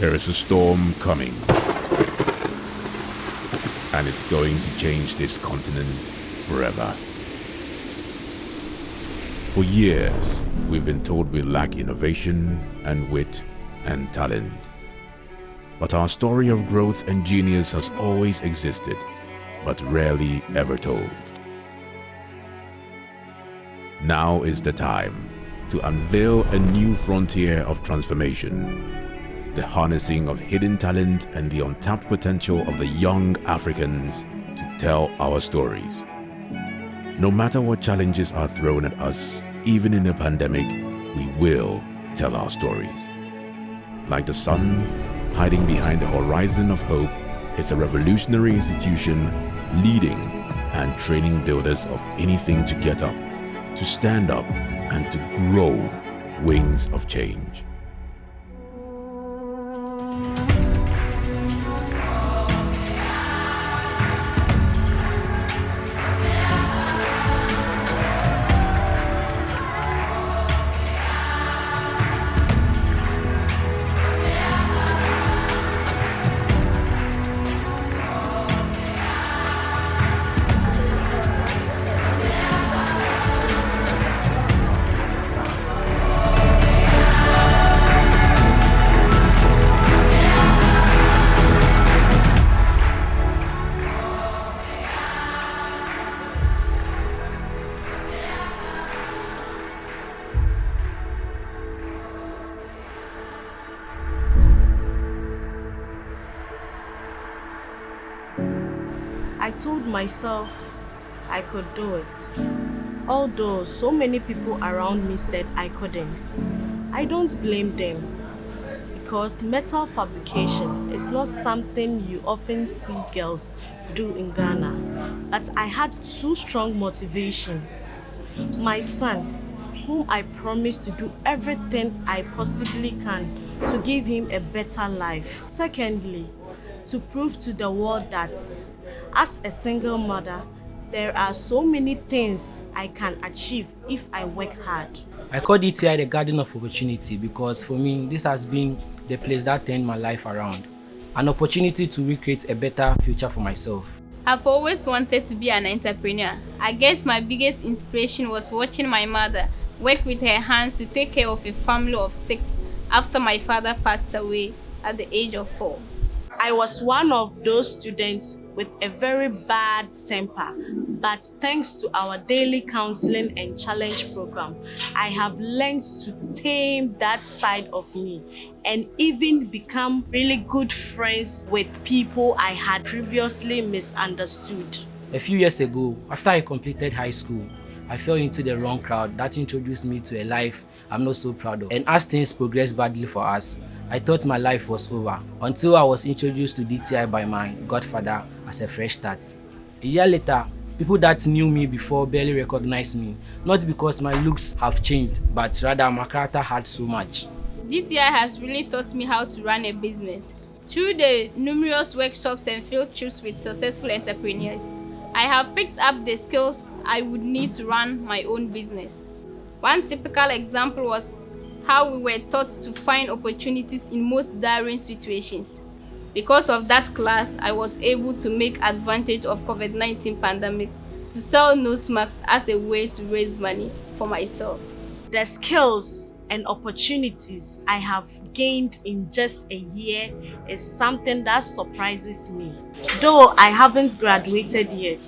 There is a storm coming, and it's going to change this continent forever. For years, we've been told we lack innovation and wit and talent. But our story of growth and genius has always existed, but rarely ever told. Now is the time to unveil a new frontier of transformation. The harnessing of hidden talent and the untapped potential of the young Africans to tell our stories. No matter what challenges are thrown at us, even in a pandemic, we will tell our stories. Like the sun hiding behind the horizon of hope, is a revolutionary institution leading and training builders of anything to get up, to stand up, and to grow wings of change. I told myself I could do it, although so many people around me said I couldn't. I don't blame them, because metal fabrication is not something you often see girls do in Ghana. But I had two strong motivations. My son, whom I promised to do everything I possibly can to give him a better life. Secondly, to prove to the world that as a single mother, there are so many things I can achieve if I work hard. I call DTI the Garden of Opportunity because for me, this has been the place that turned my life around. An opportunity to recreate a better future for myself. I've always wanted to be an entrepreneur. I guess my biggest inspiration was watching my mother work with her hands to take care of a family of 6 after my father passed away at the age of 4. I was one of those students with a very bad temper, but thanks to our daily counseling and challenge program, I have learned to tame that side of me and even become really good friends with people I had previously misunderstood. A few years ago, after I completed high school, I fell into the wrong crowd that introduced me to a life I'm not so proud of. And as things progressed badly for us, I thought my life was over until I was introduced to DTI by my godfather as a fresh start. A year later, people that knew me before barely recognized me, not because my looks have changed, but rather my character had so much. DTI has really taught me how to run a business. Through the numerous workshops and field trips with successful entrepreneurs, I have picked up the skills I would need to run my own business. One typical example was how we were taught to find opportunities in most daring situations. Because of that class, I was able to make advantage of COVID-19 pandemic to sell nose masks as a way to raise money for myself. The skills and opportunities I have gained in just a year is something that surprises me. Though I haven't graduated yet,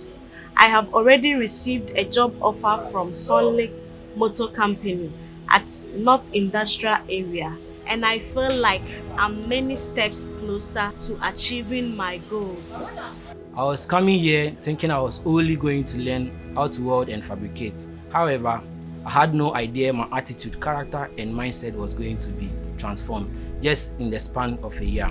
I have already received a job offer from Solid Motor Company at North Industrial Area, and I feel like I'm many steps closer to achieving my goals. I was coming here thinking I was only going to learn how to weld and fabricate. However, I had no idea my attitude, character, and mindset was going to be transformed just in the span of a year.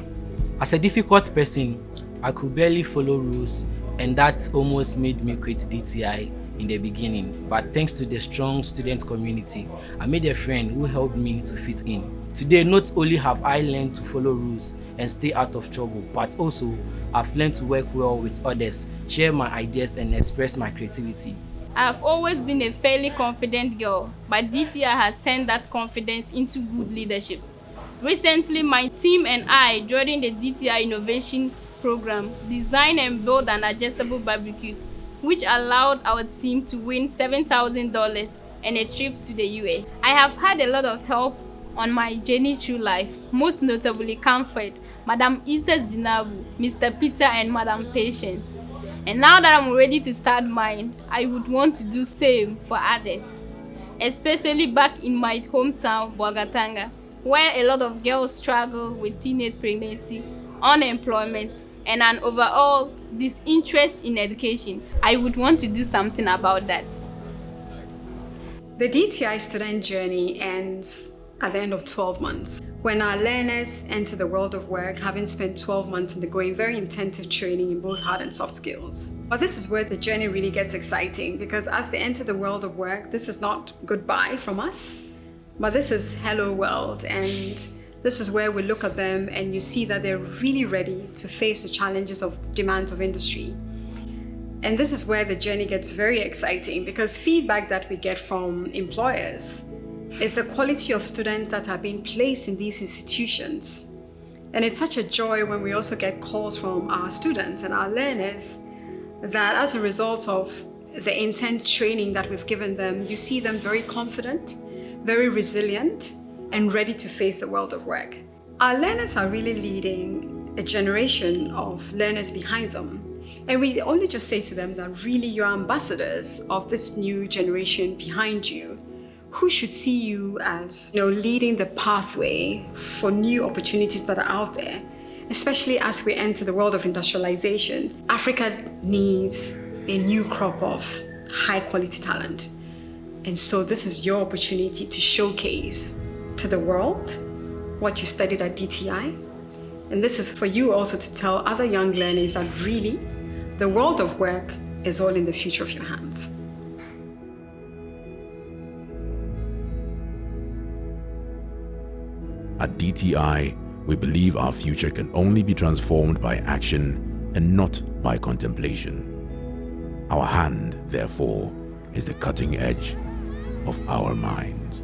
As a difficult person, I could barely follow rules, and that almost made me quit DTI in the beginning. But thanks to the strong student community, I made a friend who helped me to fit in. Today, not only have I learned to follow rules and stay out of trouble, but also I've learned to work well with others, share my ideas, and express my creativity. I've always been a fairly confident girl, but DTI has turned that confidence into good leadership. Recently, my team and I, during the DTI Innovation Program, designed and built an adjustable barbecue, which allowed our team to win $7,000 and a trip to the US. I have had a lot of help on my journey through life, most notably Comfort, Madam Isa Zinabu, Mr. Peter, and Madam Patience. And now that I'm ready to start mine, I would want to do same for others, especially back in my hometown, Boagatanga, where a lot of girls struggle with teenage pregnancy, unemployment, and an overall disinterest in education. I would want to do something about that. The DTI student journey ends at the end of 12 months, when our learners enter the world of work, having spent 12 months undergoing very intensive training in both hard and soft skills. But this is where the journey really gets exciting, because as they enter the world of work, this is not goodbye from us, but this is hello world. And this is where we look at them and you see that they're really ready to face the challenges of demands of industry. And this is where the journey gets very exciting, because feedback that we get from employers is the quality of students that are being placed in these institutions. And it's such a joy when we also get calls from our students and our learners that as a result of the intense training that we've given them, you see them very confident, very resilient, and ready to face the world of work. Our learners are really leading a generation of learners behind them. And we only just say to them that really you're ambassadors of this new generation behind you, who should see you as leading the pathway for new opportunities that are out there, especially as we enter the world of industrialization. Africa needs a new crop of high quality talent. And so this is your opportunity to showcase to the world what you studied at DTI. And this is for you also to tell other young learners that really the world of work is all in the future of your hands. At DTI, we believe our future can only be transformed by action and not by contemplation. Our hand, therefore, is the cutting edge of our minds.